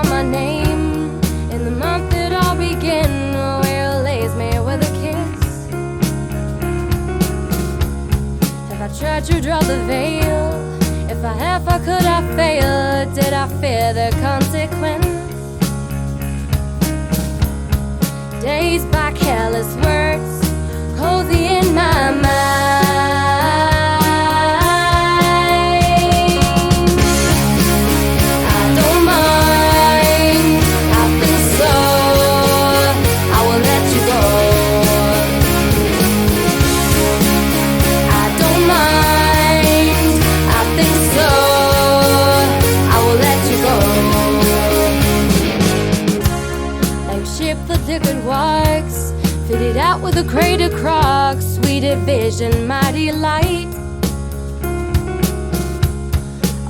out my name in the month that I'll begin, where it lays me with a kiss. Have I tried to draw the veil? If I have, how could I fail? Did I fear the consequence? Dazed by careless words, cozy in my mind. I don't mind, I've been slow, I will let you go. I don't mind, I've been slow, I will let you go. Like ship the ticket works, fitted out with a crater crock, sweet vision, my delight.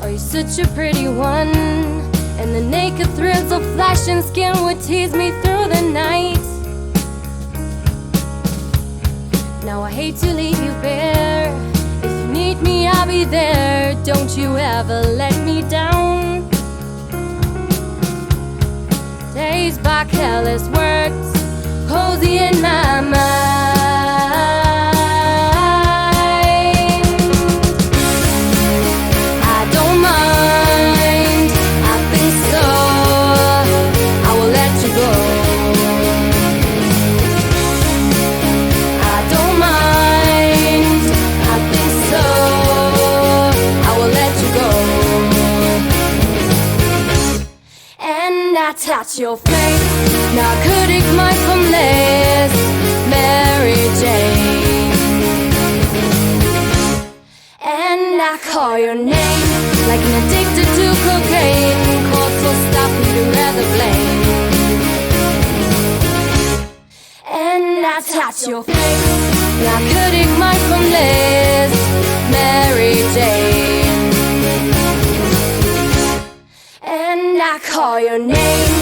Oh, you're such a pretty one, and the naked threads of flesh and skin would tease me through the night. Now I hate to leave you bare. If you need me, I'll be there. Don't you ever let me down. Dazed by careless words, cozy in my mind. I don't mind, I've been slow, I will let you go. I don't mind, I've been slow, I will let you go. And I touch your face, narcotic mind from less, Mary Jane. And I call your name like an addicted to cocaine, cold so stop me to rather blame. And I touch your face, narcotic mind from less, Mary Jane. And I call your name,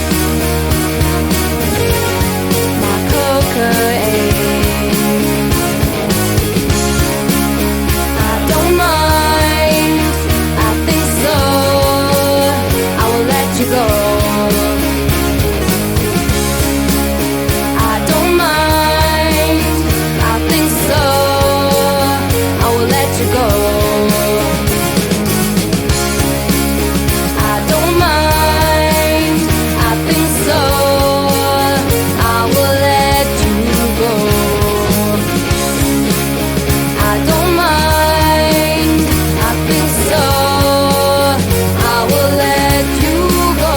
my cocaine. I don't mind, I've been slow, I will let you go. I don't mind, I've been slow, I will let you go. I don't mind, I've been slow, I will let you go. I don't mind, I've been slow, I will let you go.